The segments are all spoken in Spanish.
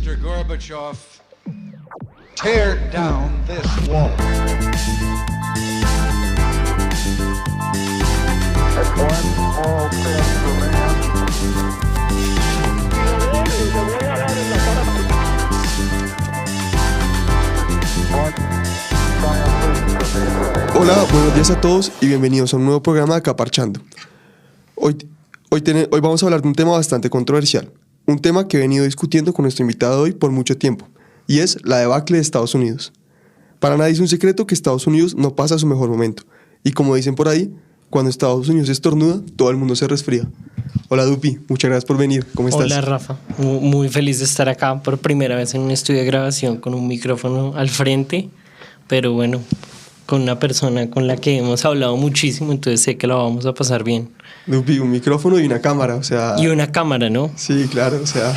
Mr. Gorbachev, tear down this wall. That's one small step for man. One giant leap for mankind. Hola, buenos días a todos y bienvenidos a un nuevo programa de Acá Parchando. Hoy vamos a hablar de un tema bastante controversial, un tema que he venido discutiendo con nuestro invitado de hoy por mucho tiempo, y es la debacle de Estados Unidos. Para nadie es un secreto que Estados Unidos no pasa su mejor momento, y como dicen por ahí, cuando Estados Unidos estornuda, todo el mundo se resfría. Hola Dupi, muchas gracias por venir, ¿cómo estás? Hola Rafa, muy feliz de estar acá por primera vez en un estudio de grabación con un micrófono al frente, pero bueno, con una persona con la que hemos hablado muchísimo, entonces sé que la vamos a pasar bien. Dupi, un micrófono y una cámara, o sea... Y una cámara, ¿no? Sí, claro, o sea,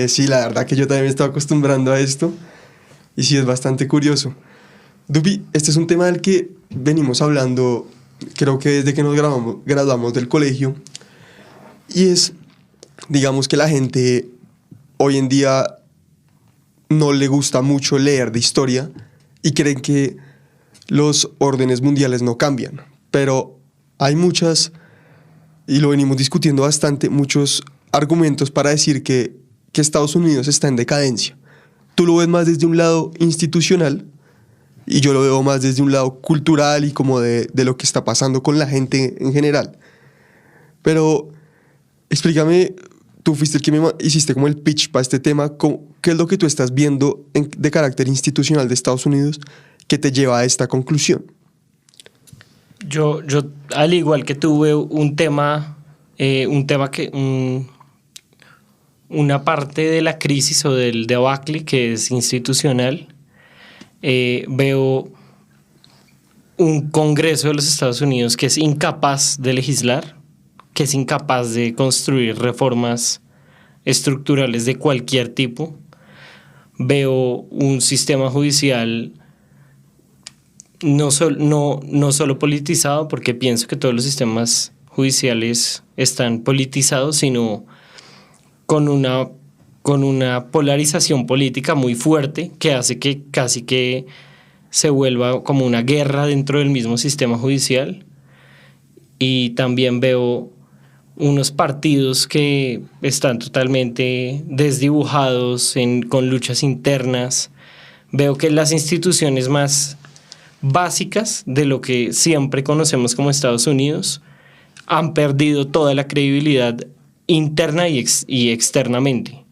sí, la verdad que yo también me estaba acostumbrando a esto y sí, es bastante curioso. Dupi, este es un tema del que venimos hablando, creo que desde que nos graduamos del colegio, y es, digamos que la gente hoy en día no le gusta mucho leer de historia y creen que los órdenes mundiales no cambian, pero hay muchas, y lo venimos discutiendo bastante, muchos argumentos para decir que Estados Unidos está en decadencia. Tú lo ves más desde un lado institucional y yo lo veo más desde un lado cultural y como de lo que está pasando con la gente en general. Pero explícame, tú fuiste el que me hiciste como el pitch para este tema, ¿qué es lo que tú estás viendo de carácter institucional de Estados Unidos que te lleva a esta conclusión? Yo al igual que tuve una parte de la crisis o del debacle que es institucional, veo un Congreso de los Estados Unidos que es incapaz de legislar, que es incapaz de construir reformas estructurales de cualquier tipo. Veo un sistema judicial no solo politizado, porque pienso que todos los sistemas judiciales están politizados, sino con una polarización política muy fuerte que hace que casi que se vuelva como una guerra dentro del mismo sistema judicial. Y también veo unos partidos que están totalmente desdibujados con luchas internas. Veo que las instituciones más básicas de lo que siempre conocemos como Estados Unidos han perdido toda la credibilidad interna y externamente.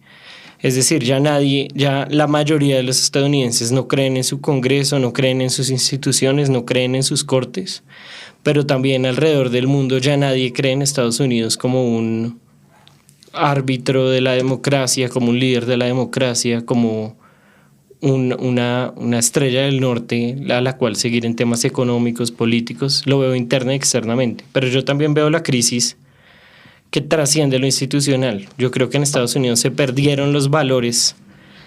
Es decir, ya la mayoría de los estadounidenses no creen en su Congreso, no creen en sus instituciones, no creen en sus cortes, pero también alrededor del mundo ya nadie cree en Estados Unidos como un árbitro de la democracia, como un líder de la democracia, como una estrella del norte a la cual seguir en temas económicos, políticos. Lo veo interna y externamente, pero yo también veo la crisis que trasciende lo institucional. Yo creo que en Estados Unidos se perdieron los valores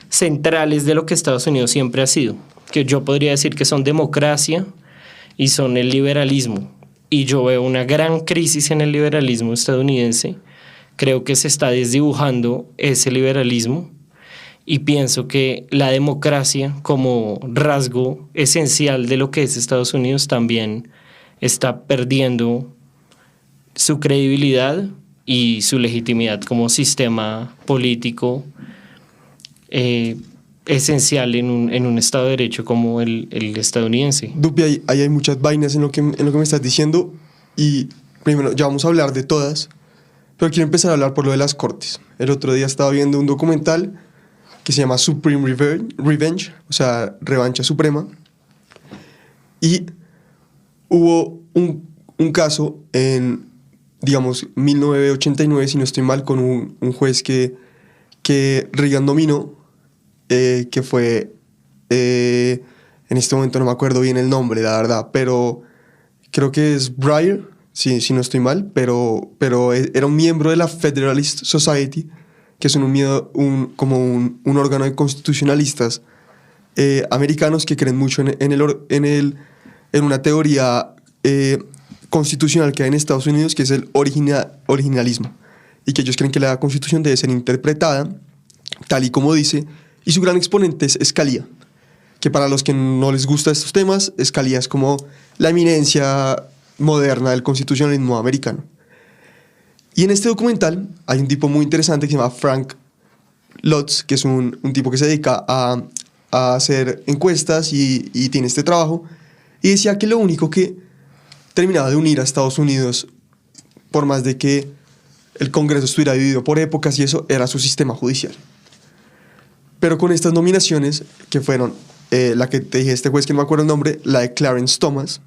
centrales de lo que Estados Unidos siempre ha sido, que yo podría decir que son democracia y son el liberalismo, y yo veo una gran crisis en el liberalismo estadounidense. Creo que se está desdibujando ese liberalismo y pienso que la democracia como rasgo esencial de lo que es Estados Unidos también está perdiendo su credibilidad y su legitimidad como sistema político esencial en un Estado de Derecho como el estadounidense. Dupi, ahí hay muchas vainas en lo que me estás diciendo, y primero ya vamos a hablar de todas, pero quiero empezar a hablar por lo de las cortes. El otro día estaba viendo un documental que se llama Supreme Revenge, o sea, Revancha Suprema, y hubo un caso en, digamos, 1989, si no estoy mal, con un juez que Reagan nominó, que fue, en este momento no me acuerdo bien el nombre, la verdad, pero creo que es Breyer, si no estoy mal, pero era un miembro de la Federalist Society, que es un órgano de constitucionalistas americanos que creen mucho en una teoría constitucional que hay en Estados Unidos, que es el originalismo, y que ellos creen que la Constitución debe ser interpretada tal y como dice, y su gran exponente es Scalia, que para los que no les gustan estos temas, Scalia es como la eminencia moderna del constitucionalismo americano. Y en este documental hay un tipo muy interesante que se llama Frank Lutz, que es un tipo que se dedica a hacer encuestas y tiene este trabajo, y decía que lo único que terminaba de unir a Estados Unidos, por más de que el Congreso estuviera dividido por épocas y eso, era su sistema judicial. Pero con estas nominaciones, que fueron la que te dije, este juez que no me acuerdo el nombre, la de Clarence Thomas,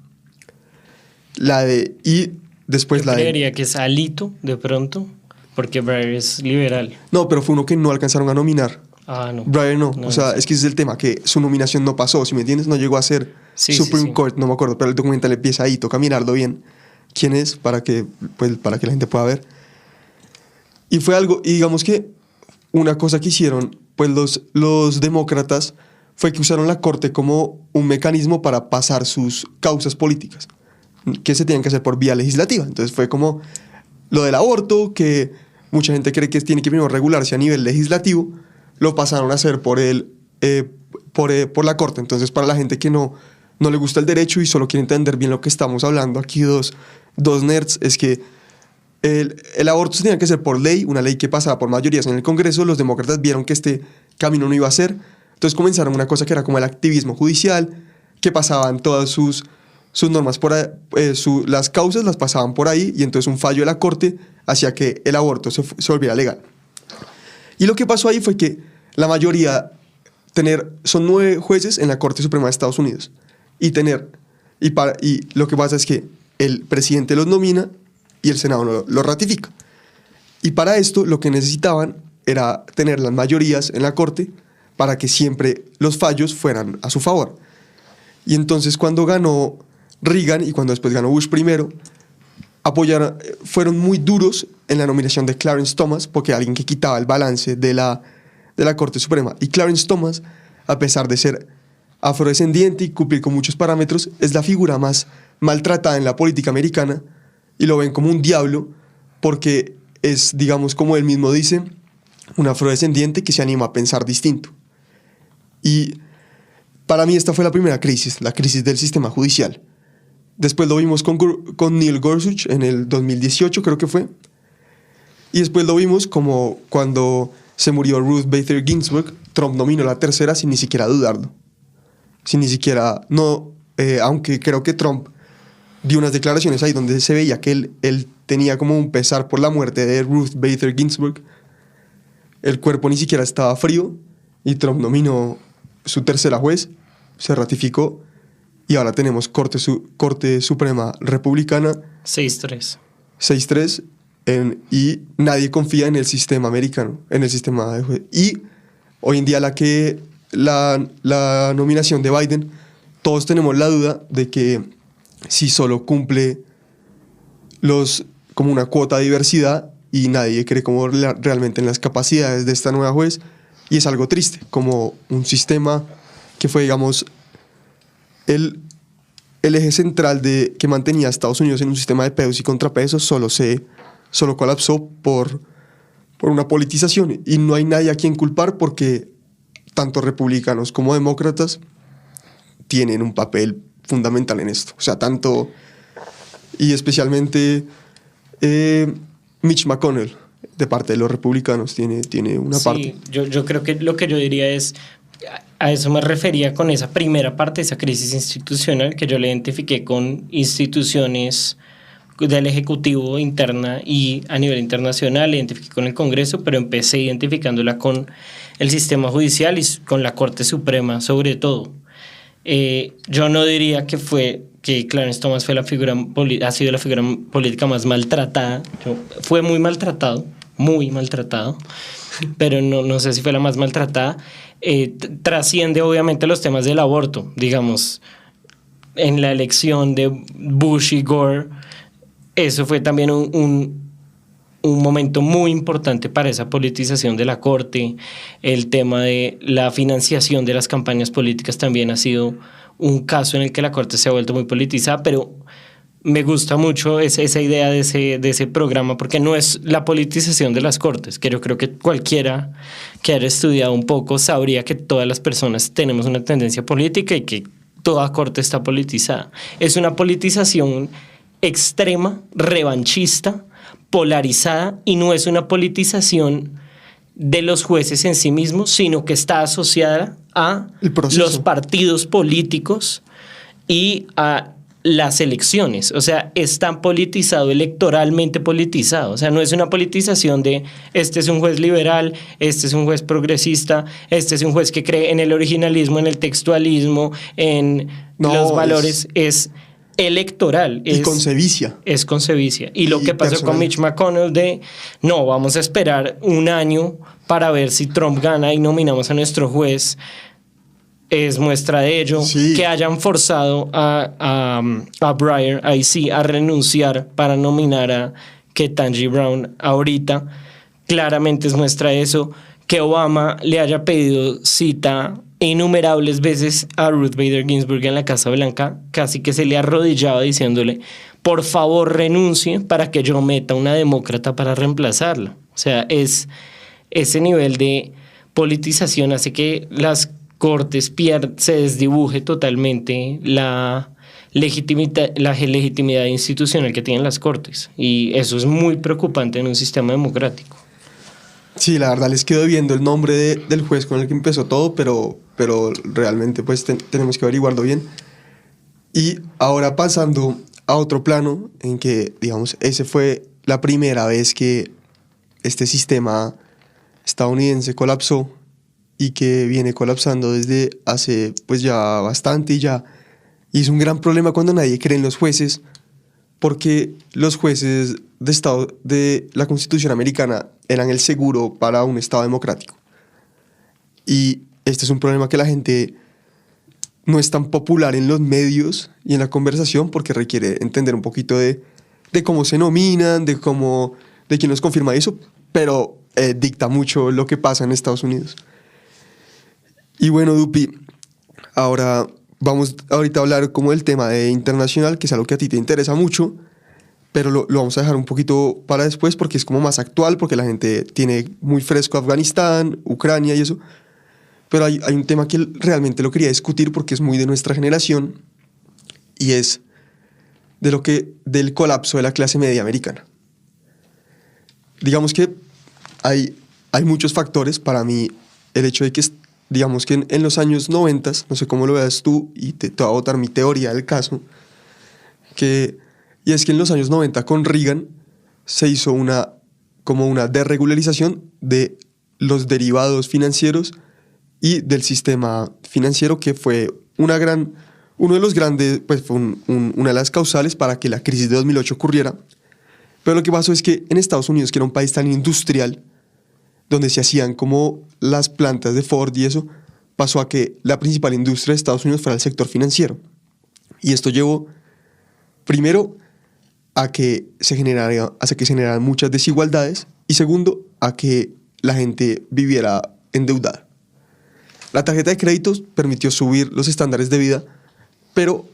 y después Yo la de... creería que es Alito, de pronto, porque Breyer es liberal. No, pero fue uno que no alcanzaron a nominar. Ah, no. Breyer no. No, O sea, no. es que ese es el tema, que su nominación no pasó, ¿sí me entiendes? No llegó a ser Sí, Supreme sí. Court, no me acuerdo, pero el documental empieza ahí, toca mirarlo bien. ¿Quién es? Para que la gente pueda ver. Y fue algo, y digamos que una cosa que hicieron pues los demócratas fue que usaron la corte como un mecanismo para pasar sus causas políticas, que se tenían que hacer por vía legislativa. Entonces fue como lo del aborto, que mucha gente cree que tiene que primero regularse a nivel legislativo, lo pasaron a hacer por la corte. Entonces, para la gente que no le gusta el derecho y solo quiere entender bien lo que estamos hablando aquí, dos nerds, es que el aborto se tenía que hacer por ley, una ley que pasaba por mayorías en el Congreso. Los demócratas vieron que este camino no iba a ser, entonces comenzaron una cosa que era como el activismo judicial, que pasaban todas sus normas por ahí, las causas las pasaban por ahí, y entonces un fallo de la corte hacía que el aborto se volviera legal. Y lo que pasó ahí fue que la mayoría, son 9 jueces en la Corte Suprema de Estados Unidos, y lo que pasa es que el presidente los nomina y el Senado lo ratifica. Y para esto lo que necesitaban era tener las mayorías en la Corte para que siempre los fallos fueran a su favor. Y entonces cuando ganó Reagan y cuando después ganó Bush primero, fueron muy duros en la nominación de Clarence Thomas, porque alguien que quitaba el balance de la Corte Suprema. Y Clarence Thomas, a pesar de ser afrodescendiente y cumplir con muchos parámetros, es la figura más maltratada en la política americana, y lo ven como un diablo porque es, digamos, como él mismo dice, un afrodescendiente que se anima a pensar distinto. Y para mí esta fue la primera crisis, la crisis del sistema judicial. Después lo vimos con Neil Gorsuch en el 2018, creo que fue. Y después lo vimos como cuando se murió Ruth Bader Ginsburg, Trump nominó la tercera sin ni siquiera dudarlo. Aunque creo que Trump dio unas declaraciones ahí donde se veía que él tenía como un pesar por la muerte de Ruth Bader Ginsburg. El cuerpo ni siquiera estaba frío y Trump nominó su tercera juez, se ratificó, y ahora tenemos Corte Suprema Republicana 6-3. 6-3, y nadie confía en el sistema americano, en el sistema de juez. Y hoy en día la nominación de Biden, todos tenemos la duda de que si solo cumple como una cuota de diversidad, y nadie cree como realmente en las capacidades de esta nueva juez, y es algo triste, como un sistema que fue, digamos, el eje central que mantenía a Estados Unidos en un sistema de pesos y contrapesos, solo colapsó por una politización, y no hay nadie a quien culpar porque tanto republicanos como demócratas tienen un papel fundamental en esto. O sea, tanto y especialmente Mitch McConnell, de parte de los republicanos, tiene una parte. Yo creo que lo que yo diría es, a eso me refería con esa primera parte, esa crisis institucional, que yo le identifiqué con instituciones del Ejecutivo interna y a nivel internacional, le identifiqué con el Congreso, pero empecé identificándola con el sistema judicial y con la Corte Suprema sobre todo. Yo no diría que Clarence Thomas ha sido la figura política más maltratada. Fue muy maltratado, pero no sé si fue la más maltratada. Trasciende obviamente los temas del aborto, digamos, en la elección de Bush y Gore, eso fue también un momento muy importante para esa politización de la Corte. El tema de la financiación de las campañas políticas también ha sido un caso en el que la Corte se ha vuelto muy politizada, pero me gusta mucho esa idea de ese programa, porque no es la politización de las cortes, que yo creo que cualquiera que haya estudiado un poco sabría que todas las personas tenemos una tendencia política y que toda corte está politizada. Es una politización extrema, revanchista, polarizada, y no es una politización de los jueces en sí mismos, sino que está asociada a los partidos políticos y a las elecciones. O sea, es tan politizado, electoralmente politizado. O sea, no es una politización de este es un juez liberal, este es un juez progresista, este es un juez que cree en el originalismo, en el textualismo, en los valores. Es electoral. Y con sevicia. Es con sevicia. Y lo que pasó personal con Mitch McConnell de, no, vamos a esperar un año para ver si Trump gana y nominamos a nuestro juez, es muestra de ello. Sí. Que hayan forzado a Breyer, ahí sí, a renunciar para nominar a Ketanji Brown ahorita, claramente es muestra de eso. Que Obama le haya pedido cita innumerables veces a Ruth Bader Ginsburg en la Casa Blanca, casi que se le arrodillaba diciéndole, por favor renuncie para que yo meta una demócrata para reemplazarla. O sea, es ese nivel de politización hace que las cortes se desdibuje totalmente la legitimidad institucional que tienen las cortes, y eso es muy preocupante en un sistema democrático. Sí, la verdad les quedo viendo el nombre del juez con el que empezó todo, pero realmente pues tenemos que averiguarlo bien. Y ahora pasando a otro plano, en que, digamos, ese fue la primera vez que este sistema estadounidense colapsó, y que viene colapsando desde hace pues ya bastante, y es un gran problema cuando nadie cree en los jueces, porque los jueces de Estado de la Constitución americana eran el seguro para un Estado democrático. Y este es un problema que la gente no es tan popular en los medios y en la conversación, porque requiere entender un poquito de cómo se nominan, de quién los confirma eso, pero dicta mucho lo que pasa en Estados Unidos. Y bueno, Dupi, ahora vamos ahorita a hablar como del tema internacional, que es algo que a ti te interesa mucho, pero lo vamos a dejar un poquito para después porque es como más actual, porque la gente tiene muy fresco Afganistán, Ucrania y eso. Pero hay un tema que realmente lo quería discutir porque es muy de nuestra generación, y es del colapso de la clase media americana. Digamos que hay muchos factores. Para mí, el hecho de que digamos que en los años 90, no sé cómo lo veas tú, y te voy a botar mi teoría del caso, y es que en los años 90 con Reagan se hizo como una desregularización de los derivados financieros y del sistema financiero, que fue uno de los grandes, pues fue una de las causales para que la crisis de 2008 ocurriera. Pero lo que pasó es que en Estados Unidos, que era un país tan industrial, donde se hacían como las plantas de Ford y eso, pasó a que la principal industria de Estados Unidos fuera el sector financiero. Y esto llevó, primero, a que se generaran muchas desigualdades, y segundo, a que la gente viviera endeudada. La tarjeta de créditos permitió subir los estándares de vida, pero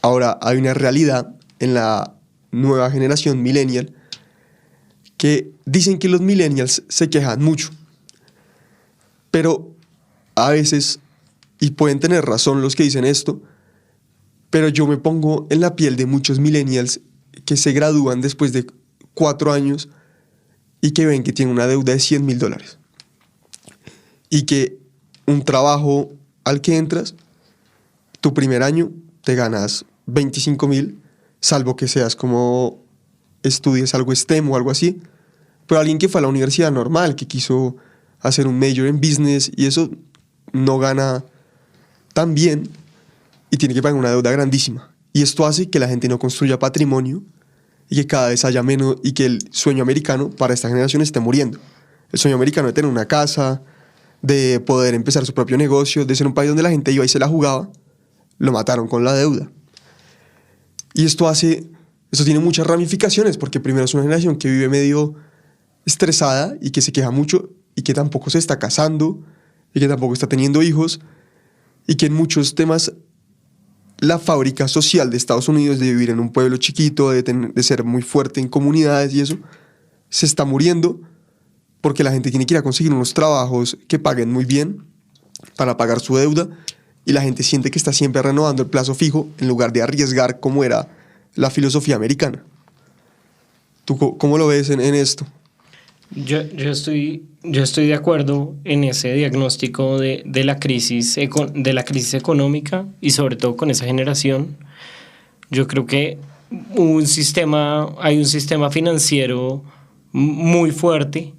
ahora hay una realidad en la nueva generación millennial, que dicen que los millennials se quejan mucho, pero a veces, y pueden tener razón los que dicen esto, pero yo me pongo en la piel de muchos millennials que se gradúan después de 4 años y que ven que tienen una deuda de $100,000, y que un trabajo al que entras, tu primer año te ganas 25,000, salvo que seas como estudies algo STEM o algo así, pero alguien que fue a la universidad normal, que quiso hacer un major en business y eso, no gana tan bien y tiene que pagar una deuda grandísima. Y esto hace que la gente no construya patrimonio y que cada vez haya menos, y que el sueño americano para esta generación esté muriendo. El sueño americano de tener una casa, de poder empezar su propio negocio, de ser un país donde la gente iba y se la jugaba, lo mataron con la deuda. Y esto tiene muchas ramificaciones, porque primero es una generación que vive medio estresada y que se queja mucho y que tampoco se está casando y que tampoco está teniendo hijos, y que en muchos temas la fábrica social de Estados Unidos, de vivir en un pueblo chiquito, de ser muy fuerte en comunidades y eso, se está muriendo porque la gente tiene que ir a conseguir unos trabajos que paguen muy bien para pagar su deuda, y la gente siente que está siempre renovando el plazo fijo en lugar de arriesgar, como era la filosofía americana. ¿Tú cómo lo ves en esto? Yo estoy de acuerdo en ese diagnóstico de la crisis económica, y sobre todo con esa generación. Yo creo que hay un sistema financiero muy fuerte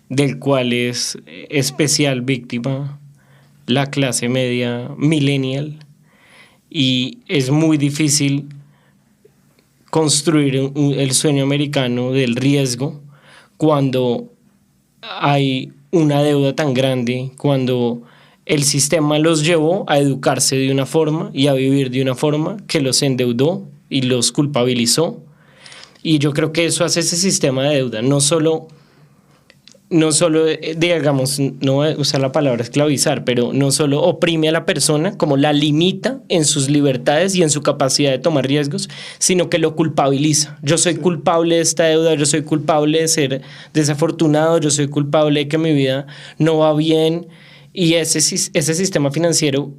del cual es especial víctima la clase media millennial, y es muy difícil construir el sueño americano del riesgo cuando hay una deuda tan grande, cuando el sistema los llevó a educarse de una forma y a vivir de una forma que los endeudó y los culpabilizó. Y yo creo que eso hace ese sistema de deuda, no solo digamos, no voy a usar la palabra esclavizar, pero no solo oprime a la persona, como la limita en sus libertades y en su capacidad de tomar riesgos, sino que lo culpabiliza. Yo soy culpable de esta deuda, yo soy culpable de ser desafortunado, yo soy culpable de que mi vida no va bien. Y ese sistema financiero,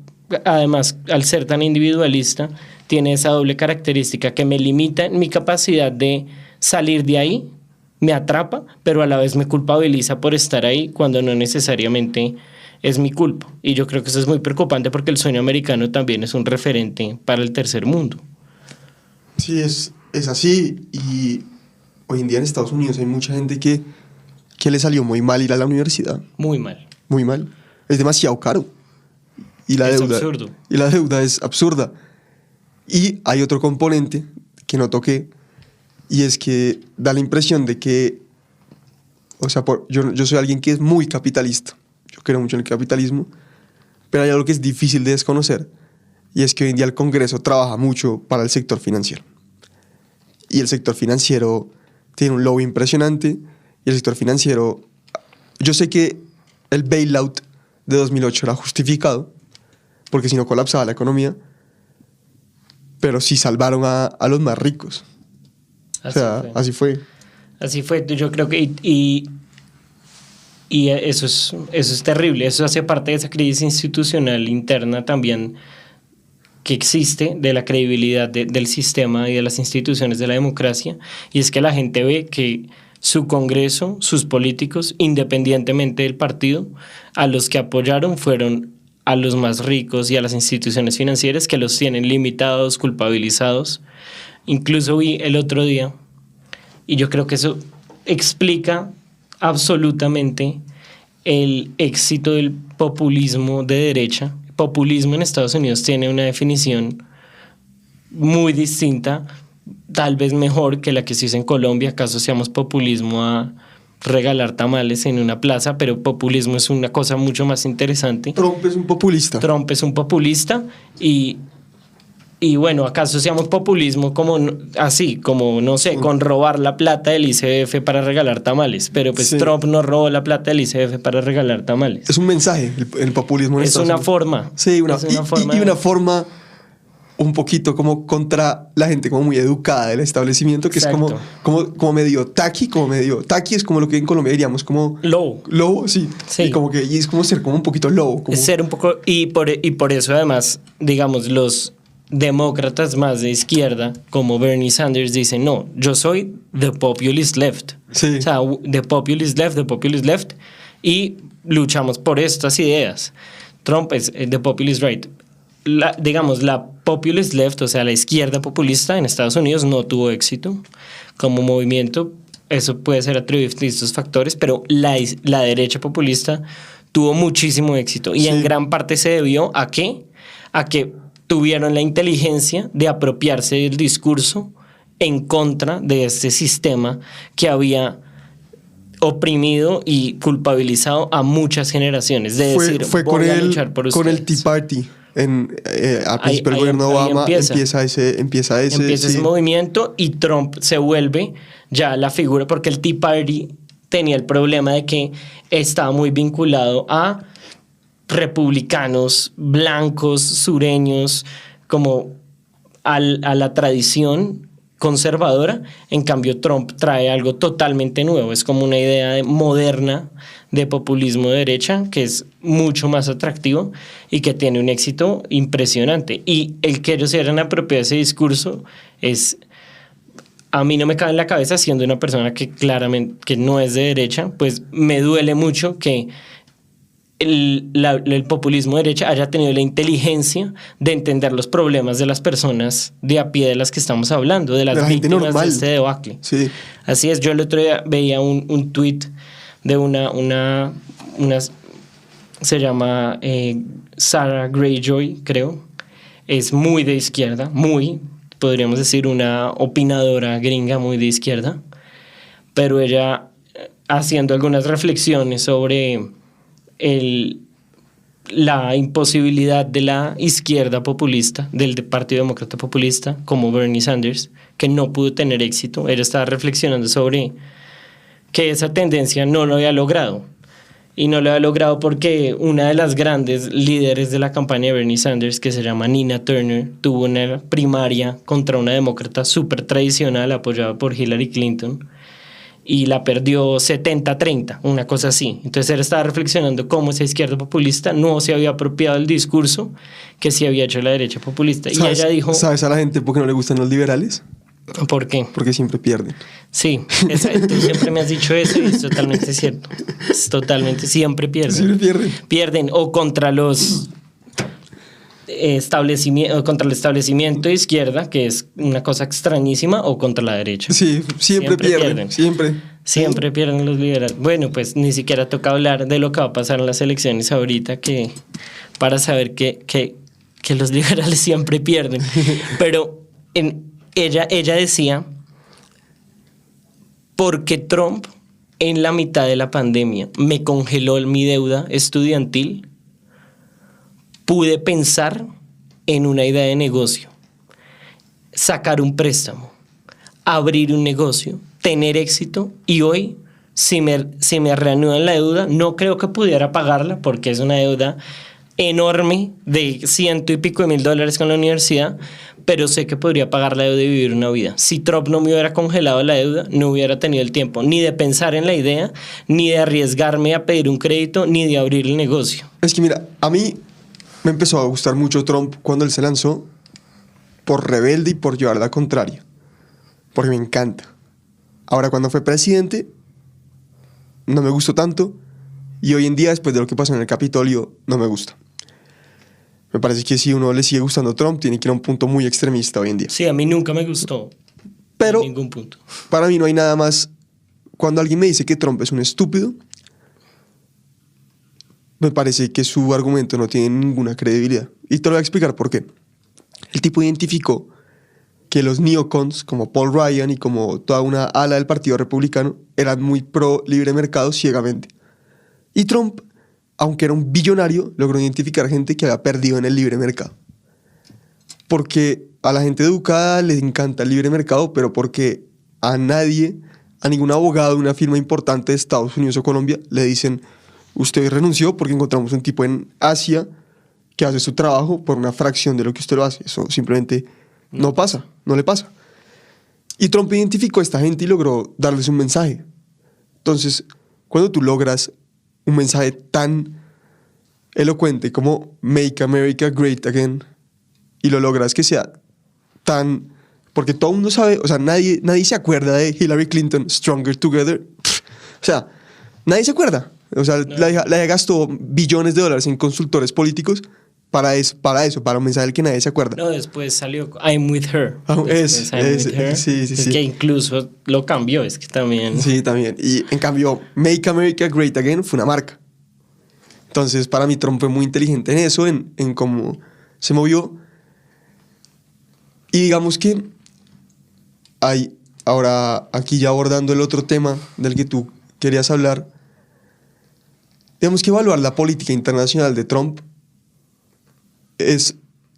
además, al ser tan individualista, tiene esa doble característica que me limita en mi capacidad de salir de ahí, me atrapa, pero a la vez me culpabiliza por estar ahí cuando no necesariamente es mi culpa. Y yo creo que eso es muy preocupante, porque el sueño americano también es un referente para el tercer mundo. Sí, es así. Y hoy en día en Estados Unidos hay mucha gente que le salió muy mal ir a la universidad. Muy mal. Muy mal. Es demasiado caro. Y la Es deuda, absurdo. Y la deuda es absurda. Y hay otro componente que no toqué, y es que da la impresión de que, o sea, yo soy alguien que es muy capitalista. Yo creo mucho en el capitalismo, pero hay algo que es difícil de desconocer, y es que hoy en día el Congreso trabaja mucho para el sector financiero. Y el sector financiero tiene un lobby impresionante, y el sector financiero, yo sé que el bailout de 2008 era justificado, porque si no colapsaba la economía, pero sí salvaron a los más ricos. Así fue. Así fue. Yo creo que y eso es terrible. Eso hace parte de esa crisis institucional interna también que existe, de la credibilidad del sistema y de las instituciones de la democracia. Y es que la gente ve que su Congreso, sus políticos, independientemente del partido, a los que apoyaron fueron a los más ricos y a las instituciones financieras, que los tienen limitados, culpabilizados. Incluso vi el otro día, y yo creo que eso explica absolutamente el éxito del populismo de derecha. Populismo en Estados Unidos tiene una definición muy distinta, tal vez mejor que la que se usa en Colombia. Acá asociamos populismo a regalar tamales en una plaza, pero populismo es una cosa mucho más interesante. Trump es un populista. Trump es un populista, y bueno, acá asociamos populismo como así, como no sé, con robar la plata del ICBF para regalar tamales, pero pues sí. Trump no robó la plata del ICBF para regalar tamales. Es un mensaje, el populismo en es una forma. Sí, una forma un poquito como contra la gente como muy educada del establecimiento, que Exacto. es como medio taqui, es como lo que en Colombia diríamos como lobo, sí. Y es como ser como un poquito lobo, como... Es ser un poco, y por eso además, digamos, los demócratas más de izquierda, como Bernie Sanders, dicen: no, yo soy the populist left. Sí. O sea, the populist left, y luchamos por estas ideas. Trump es the populist right. La populist left, o sea, la izquierda populista en Estados Unidos, no tuvo éxito como movimiento. Eso puede ser atribuido a estos factores, pero la derecha populista tuvo muchísimo éxito, y en gran parte se debió a que tuvieron la inteligencia de apropiarse del discurso en contra de este sistema que había oprimido y culpabilizado a muchas generaciones. Fue con el Tea Party. A principio del gobierno de Obama empieza ese movimiento, y Trump se vuelve ya la figura, porque el Tea Party tenía el problema de que estaba muy vinculado a republicanos blancos, sureños, como a la tradición conservadora. En cambio, Trump trae algo totalmente nuevo. Es como una idea moderna de populismo de derecha que es mucho más atractivo y que tiene un éxito impresionante. Y el que ellos se hayan apropiado ese discurso es... A mí no me cabe en la cabeza, siendo una persona que claramente que no es de derecha, pues me duele mucho que el populismo de derecha haya tenido la inteligencia de entender los problemas de las personas de a pie de las que estamos hablando, de las De la gente víctimas normal. de este debacle. Sí. Así es, yo el otro día veía un tuit de una se llama Sarah Greyjoy, creo. Es muy de izquierda, podríamos decir, una opinadora gringa muy de izquierda, pero ella haciendo algunas reflexiones sobre la imposibilidad de la izquierda populista, del Partido Demócrata Populista, como Bernie Sanders, que no pudo tener éxito. Ella estaba reflexionando sobre que esa tendencia no lo había logrado. Y no lo había logrado porque una de las grandes líderes de la campaña de Bernie Sanders, que se llama Nina Turner, tuvo una primaria contra una demócrata súper tradicional apoyada por Hillary Clinton y la perdió 70-30, una cosa así. Entonces él estaba reflexionando cómo esa izquierda populista no se había apropiado del discurso que sí había hecho la derecha populista. Y ella dijo... ¿Sabes a la gente por qué no le gustan los liberales? ¿Por qué? Porque siempre pierden. Sí, tú siempre me has dicho eso y es totalmente cierto. Es totalmente, siempre pierden. Siempre pierden. Pierden o contra los contra el establecimiento de izquierda, que es una cosa extrañísima, o contra la derecha. Sí, siempre pierden. Siempre pierden los liberales. Bueno, pues ni siquiera toca hablar de lo que va a pasar en las elecciones ahorita, para saber que los liberales siempre pierden. Pero ella decía, porque Trump en la mitad de la pandemia me congeló mi deuda estudiantil, pude pensar en una idea de negocio, sacar un préstamo, abrir un negocio, tener éxito, y hoy, si me reanudan la deuda, no creo que pudiera pagarla porque es una deuda enorme de $100 y pico de mil con la universidad, pero sé que podría pagar la deuda y vivir una vida. Si Trump no me hubiera congelado la deuda, no hubiera tenido el tiempo ni de pensar en la idea, ni de arriesgarme a pedir un crédito, ni de abrir el negocio. Es que mira, a mí me empezó a gustar mucho Trump cuando él se lanzó por rebelde y por llevar la contraria, porque me encanta. Ahora, cuando fue presidente, no me gustó tanto, y hoy en día, después de lo que pasó en el Capitolio, no me gusta. Me parece que si uno le sigue gustando Trump, tiene que ir a un punto muy extremista hoy en día. Sí, a mí nunca me gustó. Pero en ningún punto. Para mí no hay nada más. Cuando alguien me dice que Trump es un estúpido, me parece que su argumento no tiene ninguna credibilidad. Y te lo voy a explicar por qué. El tipo identificó que los neocons, como Paul Ryan y como toda una ala del Partido Republicano, eran muy pro libre mercado ciegamente. Y Trump, aunque era un billonario, logró identificar gente que había perdido en el libre mercado. Porque a la gente educada les encanta el libre mercado, pero porque a nadie, a ningún abogado de una firma importante de Estados Unidos o Colombia, le dicen, usted renunció porque encontramos un tipo en Asia que hace su trabajo por una fracción de lo que usted lo hace. Eso simplemente no pasa, no le pasa. Y Trump identificó a esta gente y logró darles un mensaje. Entonces, cuando tú logras un mensaje tan elocuente como Make America Great Again, y lo logras que sea tan... Porque todo el mundo sabe, o sea, nadie se acuerda de Hillary Clinton, Stronger Together. O sea, nadie se acuerda. O sea, no. la hija gastó billones de dólares en consultores políticos para un mensaje del que nadie se acuerda. No, después salió I'm With Her. Sí. Que incluso lo cambió, es que también... Sí, también. Y en cambio, Make America Great Again fue una marca. Entonces, para mí, Trump fue muy inteligente en eso, en cómo se movió. Y digamos que hay, ahora aquí ya abordando el otro tema del que tú querías hablar, digamos que evaluar la política internacional de Trump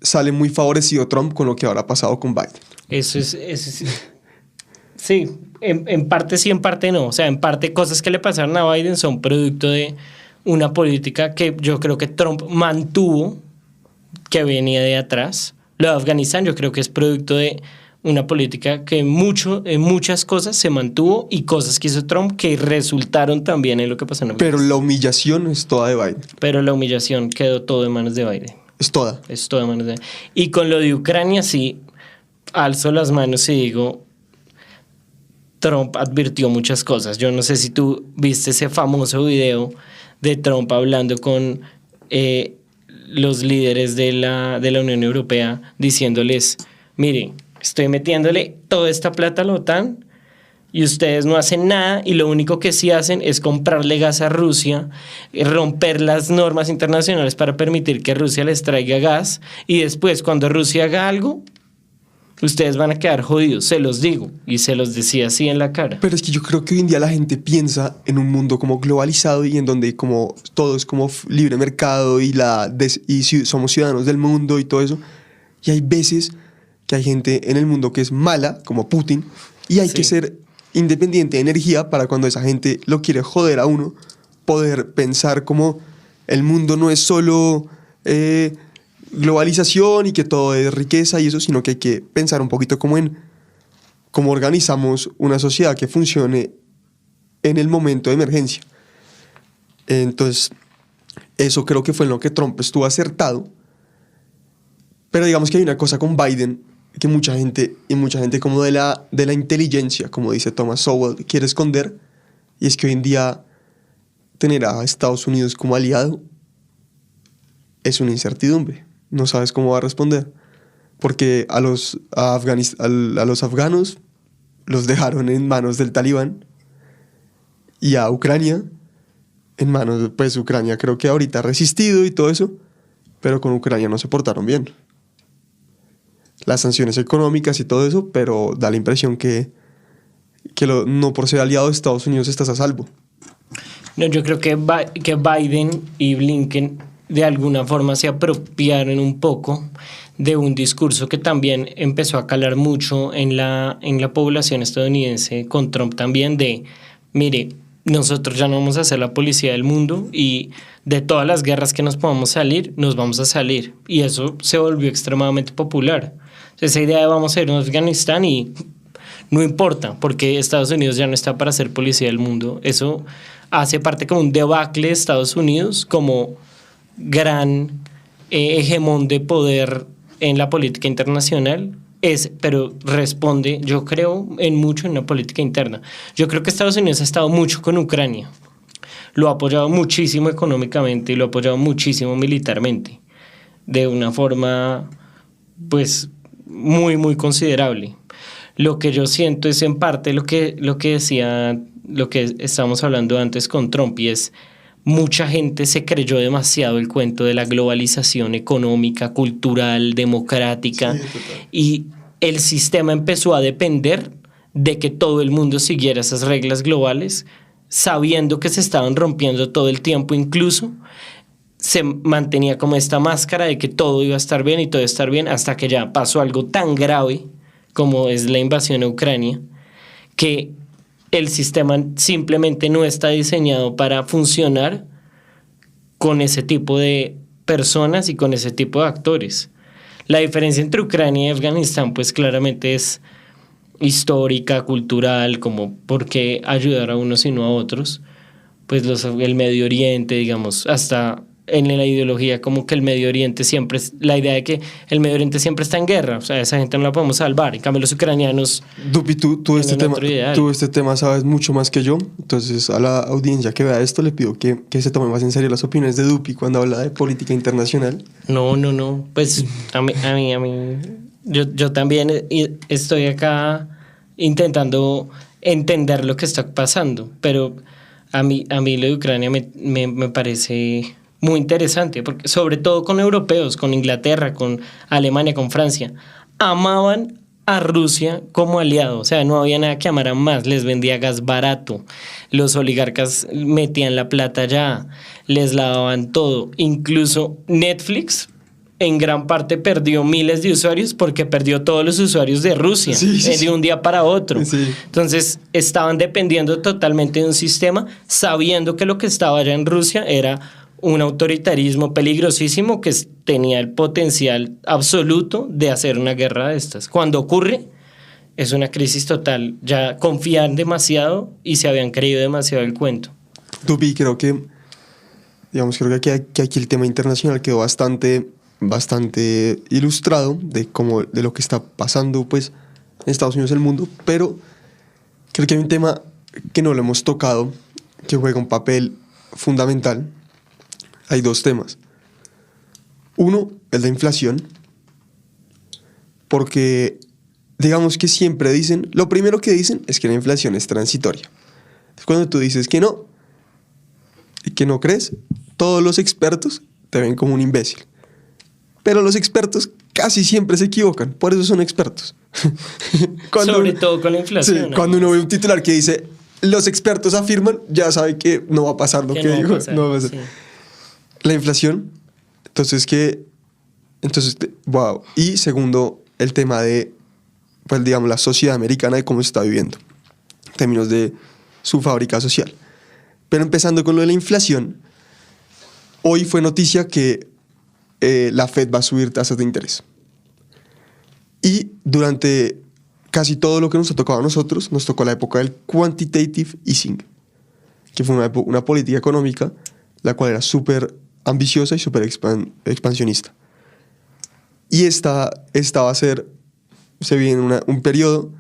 sale muy favorecido Trump con lo que ahora ha pasado con Biden. Eso es sí, en parte sí, en parte no. O sea, en parte cosas que le pasaron a Biden son producto de una política que yo creo que Trump mantuvo, que venía de atrás. Lo de Afganistán yo creo que es producto de una política que en muchas cosas se mantuvo y cosas que hizo Trump que resultaron también en lo que pasó en Pero Afganistán. la humillación es toda de Biden. Pero la humillación quedó todo en manos de Biden. Es toda. Es todo en manos de Biden. Y con lo de Ucrania sí, alzo las manos y digo, Trump advirtió muchas cosas. Yo no sé si tú viste ese famoso video de Trump hablando con los líderes de la Unión Europea diciéndoles, miren, estoy metiéndole toda esta plata a la OTAN y ustedes no hacen nada y lo único que sí hacen es comprarle gas a Rusia, romper las normas internacionales para permitir que Rusia les traiga gas y después cuando Rusia haga algo, ustedes van a quedar jodidos, se los digo, y se los decía así en la cara. Pero es que yo creo que hoy en día la gente piensa en un mundo como globalizado y en donde como todo es como libre mercado y somos ciudadanos del mundo y todo eso. Y hay veces que hay gente en el mundo que es mala, como Putin, y hay que ser independiente de energía para cuando esa gente lo quiere joder a uno, poder pensar como el mundo no es solo globalización y que todo es riqueza y eso, sino que hay que pensar un poquito como en cómo organizamos una sociedad que funcione en el momento de emergencia. Entonces, eso creo que fue en lo que Trump estuvo acertado. Pero digamos que hay una cosa con Biden que mucha gente como de la inteligencia, como dice Thomas Sowell, quiere esconder, y es que hoy en día tener a Estados Unidos como aliado es una incertidumbre. No sabes cómo va a responder. Porque a los afganos los dejaron en manos del Talibán y a Ucrania en manos, pues Ucrania creo que ahorita ha resistido y todo eso, pero con Ucrania no se portaron bien. Las sanciones económicas y todo eso, pero da la impresión que no por ser aliado de Estados Unidos estás a salvo. No, yo creo que Biden y Blinken de alguna forma se apropiaron un poco de un discurso que también empezó a calar mucho en la población estadounidense con Trump también de, mire, nosotros ya no vamos a ser la policía del mundo y de todas las guerras que nos podamos salir, nos vamos a salir. Y eso se volvió extremadamente popular. Esa idea de vamos a ir a Afganistán y no importa, porque Estados Unidos ya no está para ser policía del mundo. Eso hace parte como un debacle de Estados Unidos como gran hegemón de poder en la política internacional, pero responde, yo creo, en una política interna. Yo creo que Estados Unidos ha estado mucho con Ucrania, lo ha apoyado muchísimo económicamente y lo ha apoyado muchísimo militarmente, de una forma, pues, muy, muy considerable. Lo que yo siento es en parte lo que decía, lo que estábamos hablando antes con Trump, y es mucha gente se creyó demasiado el cuento de la globalización económica, cultural, democrática, y el sistema empezó a depender de que todo el mundo siguiera esas reglas globales, sabiendo que se estaban rompiendo todo el tiempo. Incluso se mantenía como esta máscara de que todo iba a estar bien y todo iba a estar bien, hasta que ya pasó algo tan grave como es la invasión a Ucrania, que el sistema simplemente no está diseñado para funcionar con ese tipo de personas y con ese tipo de actores. La diferencia entre Ucrania y Afganistán pues claramente es histórica, cultural, como por qué ayudar a unos y no a otros. Pues el Medio Oriente, digamos, hasta en la ideología como que el Medio Oriente siempre es la idea de que el Medio Oriente siempre está en guerra, o sea, esa gente no la podemos salvar. En cambio los ucranianos Dupi, tú este tema sabes mucho más que yo, entonces a la audiencia que vea esto le pido que se tome más en serio las opiniones de Dupi cuando habla de política internacional. No, pues a mí yo también estoy acá intentando entender lo que está pasando, pero a mí lo de Ucrania me parece muy interesante, porque sobre todo con europeos, con Inglaterra, con Alemania, con Francia, amaban a Rusia como aliado, o sea, no había nada que amaran más, les vendía gas barato, los oligarcas metían la plata allá, les lavaban todo, incluso Netflix en gran parte perdió miles de usuarios porque perdió todos los usuarios de Rusia de un día para otro. Sí. Entonces estaban dependiendo totalmente de un sistema, sabiendo que lo que estaba allá en Rusia era un autoritarismo peligrosísimo que tenía el potencial absoluto de hacer una guerra de estas. Cuando ocurre, es una crisis total. Ya confían demasiado y se habían creído demasiado el cuento. Dubi, creo que aquí el tema internacional quedó bastante ilustrado de lo que está pasando pues en Estados Unidos y el mundo, pero creo que hay un tema que no lo hemos tocado, que juega un papel fundamental. Hay dos temas. Uno es la inflación, porque digamos que siempre dicen, lo primero que dicen es que la inflación es transitoria. Cuando tú dices que no, y que no crees, todos los expertos te ven como un imbécil. Pero los expertos casi siempre se equivocan, por eso son expertos. Sobre todo con la inflación. Sí, cuando uno ve un titular que dice, los expertos afirman, ya sabe que no va a pasar lo que no dijo. va a pasar, No va a pasar. sí. La inflación, wow. Y segundo, el tema de, pues digamos, la sociedad americana y cómo se está viviendo, en términos de su fábrica social. Pero empezando con lo de la inflación, hoy fue noticia que la Fed va a subir tasas de interés. Y durante casi todo lo que nos ha tocado a nosotros, nos tocó la época del quantitative easing, que fue una política económica la cual era súper ambiciosa y súper expansionista. Y esta va a ser, se viene un periodo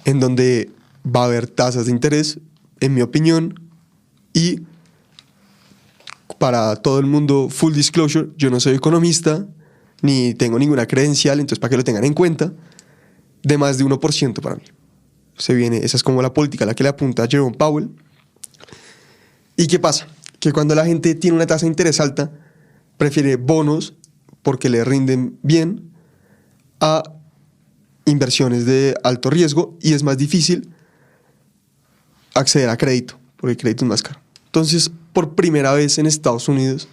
en donde va a haber tasas de interés, en mi opinión, y para todo el mundo, full disclosure, yo no soy economista, ni tengo ninguna credencial, entonces para que lo tengan en cuenta, de más de 1% para mí. Esa es como la política a la que le apunta Jerome Powell. ¿Y qué pasa? Que cuando la gente tiene una tasa de interés alta, prefiere bonos porque le rinden bien a inversiones de alto riesgo y es más difícil acceder a crédito, porque el crédito es más caro. Entonces, por primera vez en Estados Unidos,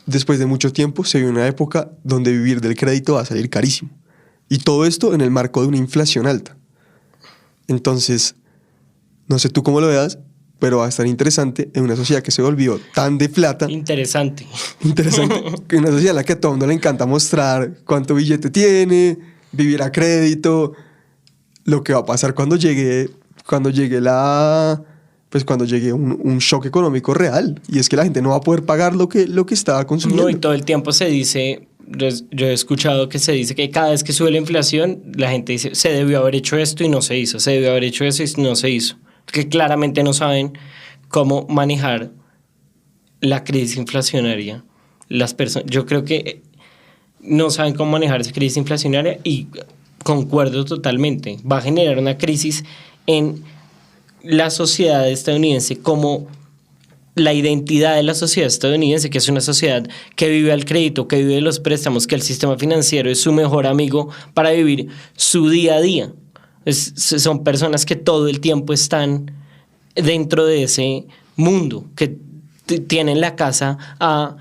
después de mucho tiempo, se vive una época donde vivir del crédito va a salir carísimo. Y todo esto en el marco de una inflación alta. Entonces, no sé tú cómo lo veas, pero va a estar interesante en una sociedad que se volvió tan de plata. Interesante. Que una sociedad en la que a todo el mundo le encanta mostrar cuánto billete tiene, vivir a crédito, lo que va a pasar cuando llegue un shock económico real. Y es que la gente no va a poder pagar lo que estaba consumiendo. No, y todo el tiempo se dice, yo he escuchado que se dice que cada vez que sube la inflación, la gente dice, se debió haber hecho esto y no se hizo, se debió haber hecho eso y no se hizo. Que claramente no saben cómo manejar la crisis inflacionaria. Las personas, yo creo que no saben cómo manejar esa crisis inflacionaria y concuerdo totalmente. Va a generar una crisis en la sociedad estadounidense, como la identidad de la sociedad estadounidense, que es una sociedad que vive al crédito, que vive de los préstamos, que el sistema financiero es su mejor amigo para vivir su día a día. Son personas que todo el tiempo están dentro de ese mundo, que tienen la casa a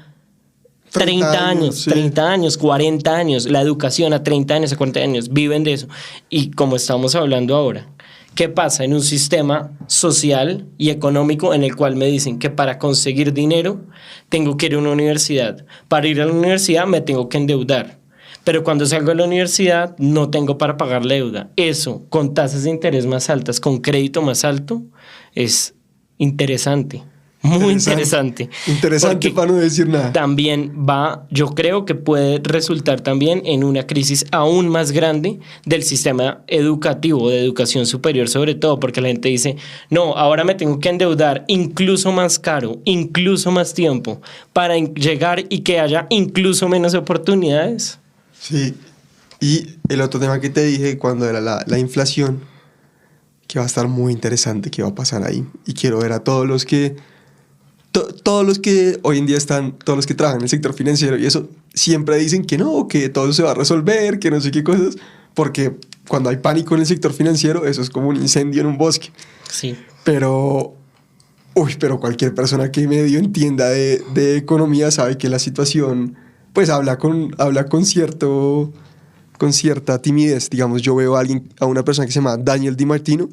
30 años, sí. 30 años, 40 años, la educación a 30 años, a 40 años, viven de eso. Y como estamos hablando ahora, ¿qué pasa en un sistema social y económico en el cual me dicen que para conseguir dinero tengo que ir a una universidad? Para ir a la universidad me tengo que endeudar. Pero cuando salgo de la universidad no tengo para pagar la deuda. Eso, con tasas de interés más altas, con crédito más alto, es interesante. Muy interesante. Interesante para no decir nada. También yo creo que puede resultar también en una crisis aún más grande del sistema educativo, de educación superior sobre todo, porque la gente dice, no, ahora me tengo que endeudar incluso más caro, incluso más tiempo, para llegar y que haya incluso menos oportunidades. Sí, y el otro tema que te dije cuando era la inflación, que va a estar muy interesante qué va a pasar ahí. Y quiero ver a todos los que hoy en día todos los que trabajan en el sector financiero y eso, siempre dicen que no, que todo se va a resolver, que no sé qué cosas, porque cuando hay pánico en el sector financiero, eso es como un incendio en un bosque. Sí. Pero cualquier persona que medio entienda de economía sabe que la situación, pues habla con cierta timidez. Digamos, yo veo a una persona que se llama Daniel DiMartino,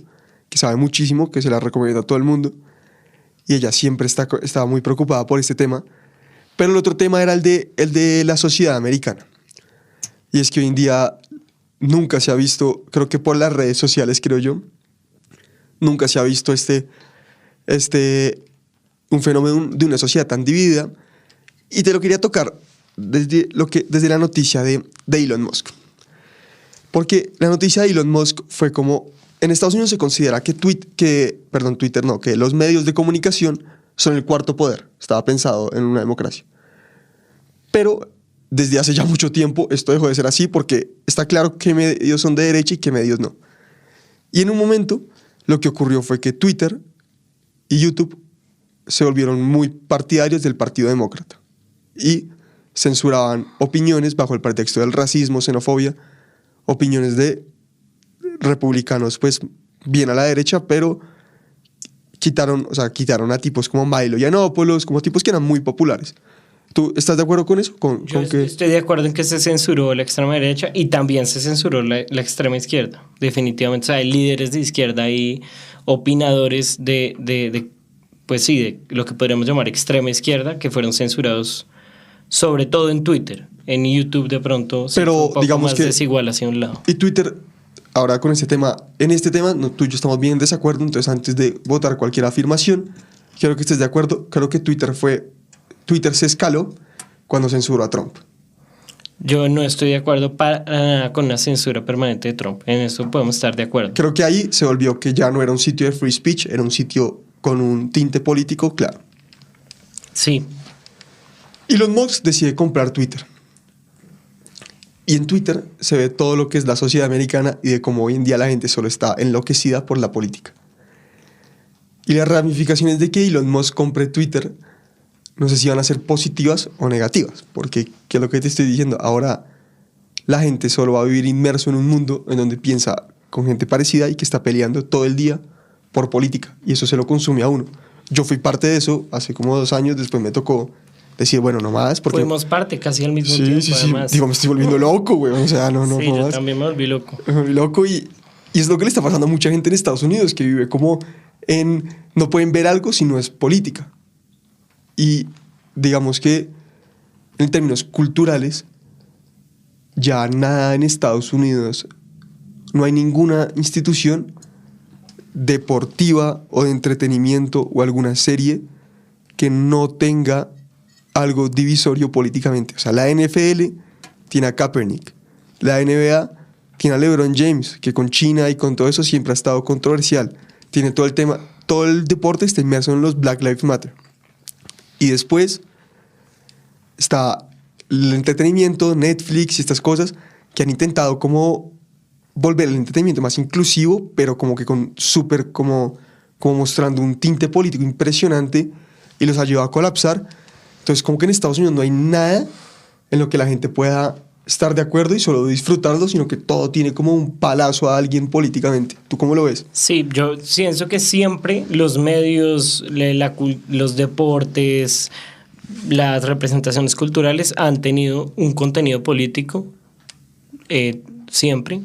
que sabe muchísimo, que se la recomiendo a todo el mundo, y ella siempre estaba muy preocupada por este tema, Pero el otro tema era el de la sociedad americana. Y es que hoy en día nunca se ha visto, creo que por las redes sociales, creo yo, nunca se ha visto un fenómeno de una sociedad tan dividida. Y te lo quería tocar desde la noticia de Elon Musk. Porque la noticia de Elon Musk fue como, en Estados Unidos se considera que los medios de comunicación son el cuarto poder. Estaba pensado en una democracia. Pero desde hace ya mucho tiempo esto dejó de ser así porque está claro qué medios son de derecha y qué medios no. Y en un momento lo que ocurrió fue que Twitter y YouTube se volvieron muy partidarios del Partido Demócrata y censuraban opiniones bajo el pretexto del racismo, xenofobia, opiniones de republicanos pues bien a la derecha, pero quitaron a tipos como Milo Yiannopoulos, como tipos que eran muy populares. ¿Tú estás de acuerdo con eso? Yo estoy de acuerdo en que se censuró la extrema derecha y también se censuró la extrema izquierda, definitivamente. O sea, hay líderes de izquierda y opinadores de lo que podríamos llamar extrema izquierda que fueron censurados, sobre todo en Twitter. En YouTube de pronto pero fue un poco digamos más que desigual hacia un lado. Y Twitter, ahora con en este tema, tú y yo estamos bien en desacuerdo, entonces antes de votar cualquier afirmación, quiero que estés de acuerdo. Creo que Twitter se escaló cuando censuró a Trump. Yo no estoy de acuerdo para nada con la censura permanente de Trump. En eso podemos estar de acuerdo. Creo que ahí se volvió que ya no era un sitio de free speech, era un sitio con un tinte político claro. Sí. Elon Musk decide comprar Twitter. Y en Twitter se ve todo lo que es la sociedad americana y de cómo hoy en día la gente solo está enloquecida por la política. Y las ramificaciones de que Elon Musk compre Twitter no sé si van a ser positivas o negativas, porque ¿qué es lo que te estoy diciendo? Ahora la gente solo va a vivir inmerso en un mundo en donde piensa con gente parecida y que está peleando todo el día por política, y eso se lo consume a uno. Yo fui parte de eso hace como 2 años, después me tocó decir, bueno, no más, porque... Fuimos parte casi al mismo tiempo, además. Digo, me estoy volviendo loco, güey, o sea, no Sí, yo más. también me volví loco. Me volví loco y es lo que le está pasando a mucha gente en Estados Unidos, que vive como no pueden ver algo si no es política. Y digamos que en términos culturales, ya nada en Estados Unidos, no hay ninguna institución deportiva o de entretenimiento o alguna serie que no tenga algo divisorio políticamente. O sea, la NFL tiene a Kaepernick, la NBA tiene a LeBron James, que con China y con todo eso siempre ha estado controversial. Tiene todo el tema, todo el deporte está inmerso en los Black Lives Matter. Y después está el entretenimiento, Netflix y estas cosas que han intentado como volver el entretenimiento más inclusivo, pero como que con súper como mostrando un tinte político impresionante y los ha llevado a colapsar. Entonces como que en Estados Unidos no hay nada en lo que la gente pueda estar de acuerdo y solo disfrutarlo, sino que todo tiene como un palazo a alguien políticamente. ¿Tú cómo lo ves? Sí, yo pienso que siempre los medios, los deportes, las representaciones culturales han tenido un contenido político, siempre,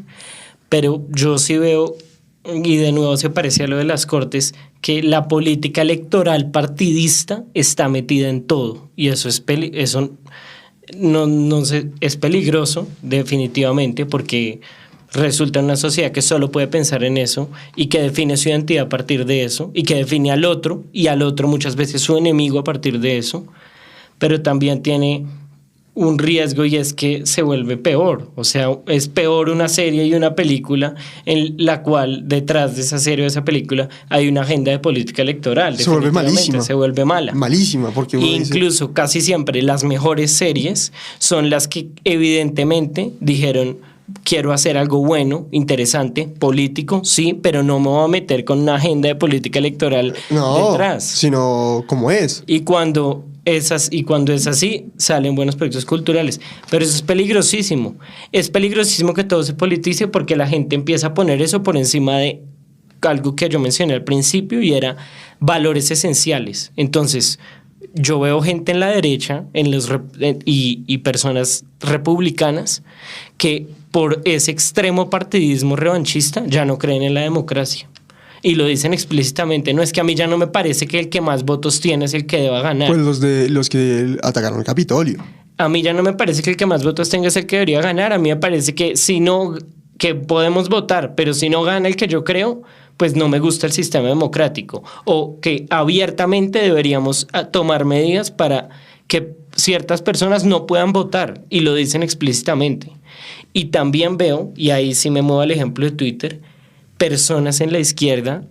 pero yo sí veo, y de nuevo se parece a lo de las Cortes, que la política electoral partidista está metida en todo, y eso es es peligroso definitivamente, porque resulta una sociedad que solo puede pensar en eso y que define su identidad a partir de eso y que define al otro, y al otro muchas veces su enemigo a partir de eso, pero también tiene un riesgo, y es que se vuelve peor. O sea, es peor una serie y una película en la cual detrás de esa serie o esa película hay una agenda de política electoral. Se vuelve malísima. Se vuelve mala. Malísima, porque incluso casi siempre las mejores series son las que evidentemente dijeron: quiero hacer algo bueno, interesante, político, sí, pero no me voy a meter con una agenda de política electoral detrás. Sino como es. Y cuando es así, salen buenos proyectos culturales. Pero eso es peligrosísimo. Es peligrosísimo que todo se politice, porque la gente empieza a poner eso por encima de algo que yo mencioné al principio, y era valores esenciales. Entonces, yo veo gente en la derecha y personas republicanas que por ese extremo partidismo revanchista ya no creen en la democracia. Y lo dicen explícitamente, no es que a mí ya no me parece que el que más votos tiene es el que deba ganar. Pues los que atacaron el Capitolio. A mí ya no me parece que el que más votos tenga es el que debería ganar. A mí me parece que si no, que podemos votar, pero si no gana el que yo creo, pues no me gusta el sistema democrático. O que abiertamente deberíamos tomar medidas para que ciertas personas no puedan votar, y lo dicen explícitamente. Y también veo, y ahí sí me muevo al ejemplo de Twitter, personas en la izquierda,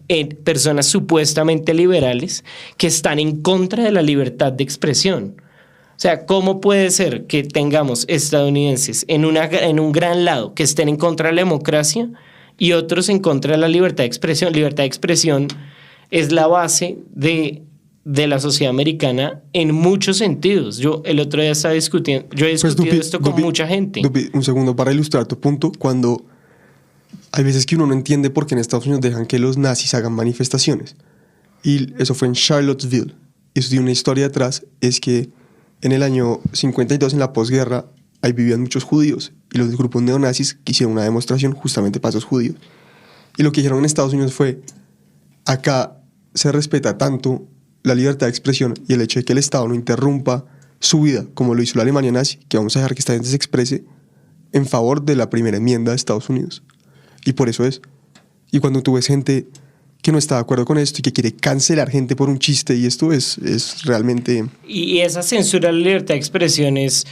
personas supuestamente liberales, que están en contra de la libertad de expresión. O sea, ¿cómo puede ser que tengamos estadounidenses en un gran lado que estén en contra de la democracia y otros en contra de la libertad de expresión? Libertad de expresión es la base de la sociedad americana en muchos sentidos. Yo el otro día estaba discutiendo, yo he discutido esto con mucha gente. Dupi, un segundo para ilustrar tu punto. Cuando hay veces que uno no entiende por qué en Estados Unidos dejan que los nazis hagan manifestaciones. Y eso fue en Charlottesville. Eso tiene una historia detrás, es que en el año 52, en la posguerra, ahí vivían muchos judíos y los grupos neonazis hicieron una demostración justamente para esos judíos. Y lo que dijeron en Estados Unidos fue, acá se respeta tanto la libertad de expresión y el hecho de que el Estado no interrumpa su vida, como lo hizo la Alemania nazi, que vamos a dejar que esta gente se exprese en favor de la primera enmienda de Estados Unidos. Y por eso es. Y cuando tú ves gente que no está de acuerdo con esto y que quiere cancelar gente por un chiste, y esto es realmente... Y esa censura a la libertad de expresión es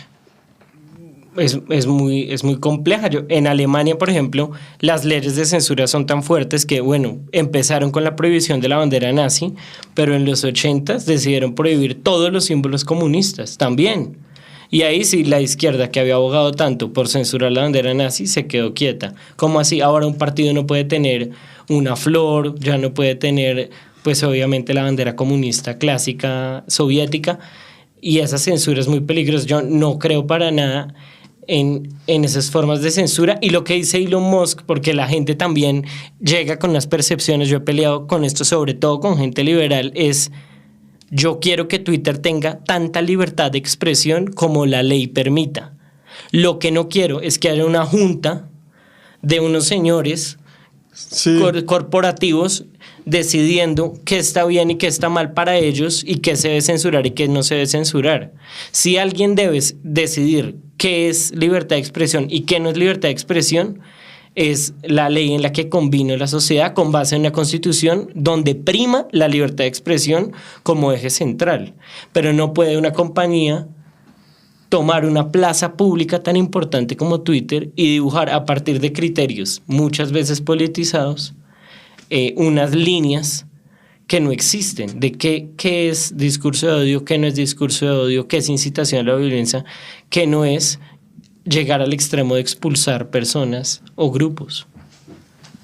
muy compleja. En Alemania, por ejemplo, las leyes de censura son tan fuertes que, bueno, empezaron con la prohibición de la bandera nazi, pero en los 80s decidieron prohibir todos los símbolos comunistas también. Y ahí sí, la izquierda, que había abogado tanto por censurar la bandera nazi, se quedó quieta. ¿Cómo así? Ahora un partido no puede tener una flor, ya no puede tener, pues obviamente, la bandera comunista clásica soviética, y esa censura es muy peligrosa. Yo no creo para nada en esas formas de censura. Y lo que dice Elon Musk, porque la gente también llega con unas percepciones, yo he peleado con esto sobre todo con gente liberal, es: yo quiero que Twitter tenga tanta libertad de expresión como la ley permita. Lo que no quiero es que haya una junta de unos señores corporativos decidiendo qué está bien y qué está mal para ellos y qué se debe censurar y qué no se debe censurar. Si alguien debe decidir qué es libertad de expresión y qué no es libertad de expresión, es la ley en la que convino la sociedad con base en una constitución donde prima la libertad de expresión como eje central. Pero no puede una compañía tomar una plaza pública tan importante como Twitter y dibujar a partir de criterios muchas veces politizados unas líneas que no existen, de qué es discurso de odio, qué no es discurso de odio, qué es incitación a la violencia, qué no es llegar al extremo de expulsar personas o grupos.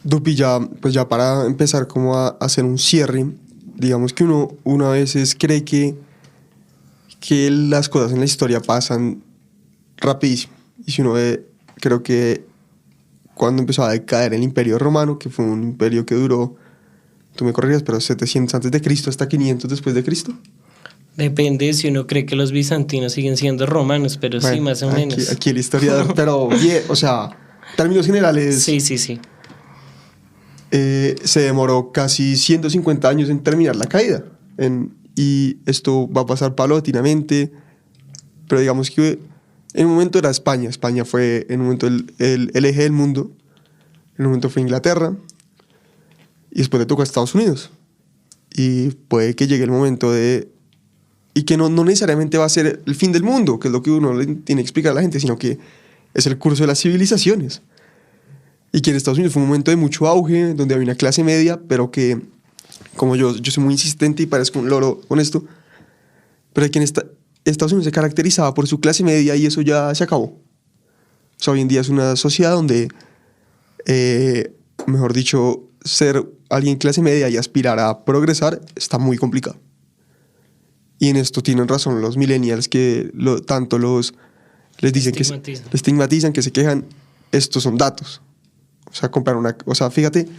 Dupi, ya para empezar como a hacer un cierre, digamos que uno a veces cree que las cosas en la historia pasan rapidísimo. Y si uno ve, creo que cuando empezó a decaer el Imperio Romano, que fue un imperio que duró, tú me corregías, pero 700 antes de Cristo hasta 500 después de Cristo. Depende si uno cree que los bizantinos siguen siendo romanos, pero bueno, sí, más o menos. Aquí el historiador, pero bien, o sea, términos generales. Sí. Se demoró casi 150 años en terminar la caída. Y esto va a pasar paulatinamente, pero digamos que en un momento era España. España fue en un momento el eje del mundo. En un momento fue Inglaterra. Y después le tocó a Estados Unidos. Y puede que llegue el momento de... Y que no necesariamente va a ser el fin del mundo, que es lo que uno le tiene que explicar a la gente, sino que es el curso de las civilizaciones. Y que en Estados Unidos fue un momento de mucho auge, donde había una clase media, pero que, como yo soy muy insistente y parezco un loro con esto, pero que en Estados Unidos se caracterizaba por su clase media y eso ya se acabó. O sea, hoy en día es una sociedad donde, mejor dicho, ser alguien clase media y aspirar a progresar está muy complicado. Y en esto tienen razón los millennials que tanto les dicen que estigmatizan, que se quejan. Estos son datos. O sea, fíjate,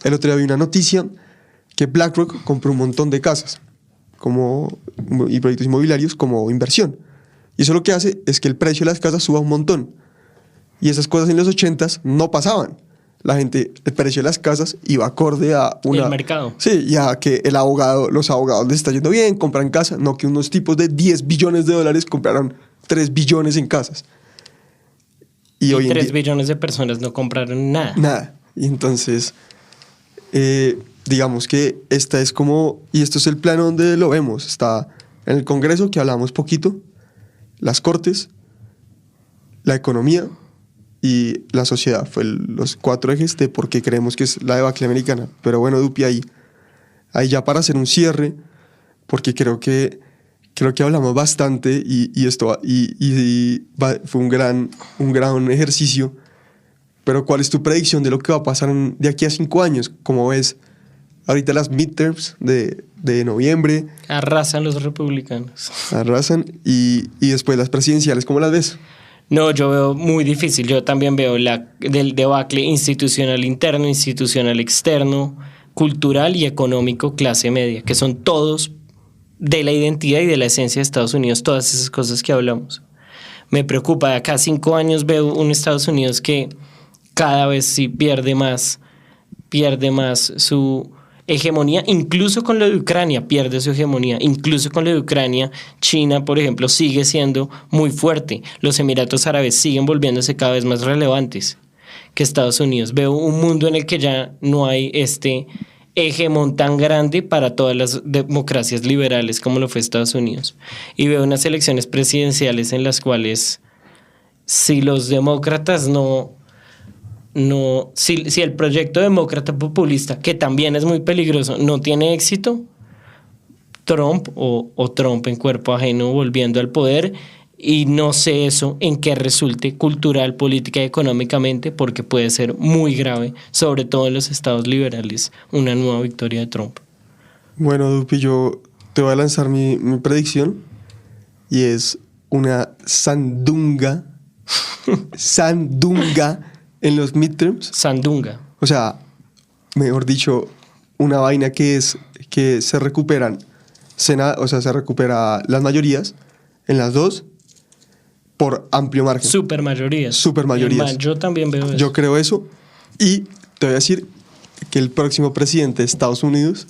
el otro día vi una noticia que BlackRock compró un montón de casas y proyectos inmobiliarios como inversión. Y eso lo que hace es que el precio de las casas suba un montón. Y esas cosas en los 80s no pasaban. la gente, el precio de las casas iba acorde a una... El mercado. Sí, ya que los abogados les está yendo bien, compran casa, no que unos tipos de 10 billones de dólares compraron 3 billones en casas. Y hoy en 3 día, billones de personas no compraron nada. nada. Y entonces, digamos que esta es como, y esto es el plano donde lo vemos, está en el Congreso, que hablamos poquito, las Cortes, la economía y la sociedad. Fue los 4 ejes de por qué creemos que es la debacle americana. Pero bueno, Dupi, ahí ya para hacer un cierre, porque creo que hablamos bastante y esto fue un gran ejercicio. Pero ¿cuál es tu predicción de lo que va a pasar de aquí a 5 años? ¿Cómo ves ahorita las midterms de noviembre? Arrasan los republicanos. Arrasan y después las presidenciales, ¿cómo las ves? No, yo veo muy difícil. Yo también veo del debacle institucional interno, institucional externo, cultural y económico, clase media, que son todos de la identidad y de la esencia de Estados Unidos, todas esas cosas que hablamos. Me preocupa, de acá a 5 años veo un Estados Unidos que cada vez sí pierde más su hegemonía, incluso con lo de Ucrania pierde su hegemonía, incluso con lo de Ucrania, China, por ejemplo, sigue siendo muy fuerte, los Emiratos Árabes siguen volviéndose cada vez más relevantes que Estados Unidos. Veo un mundo en el que ya no hay este hegemón tan grande para todas las democracias liberales como lo fue Estados Unidos, y veo unas elecciones presidenciales en las cuales si los demócratas si el proyecto demócrata populista, que también es muy peligroso, no tiene éxito, Trump o Trump en cuerpo ajeno volviendo al poder, y no sé eso en qué resulte cultural, política y económicamente, porque puede ser muy grave, sobre todo en los estados liberales, una nueva victoria de Trump. Bueno, Dupi, yo te voy a lanzar mi predicción y es una sandunga en los midterms. Sandunga. O sea, mejor dicho, una vaina que se recuperan, se recupera las mayorías en las dos por amplio margen. Supermayorías. Yo también veo eso. Yo creo eso. Y te voy a decir que el próximo presidente de Estados Unidos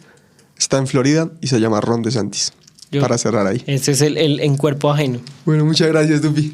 está en Florida y se llama Ron DeSantis. Para cerrar ahí. Ese es el en cuerpo ajeno. Bueno, muchas gracias, Dupi.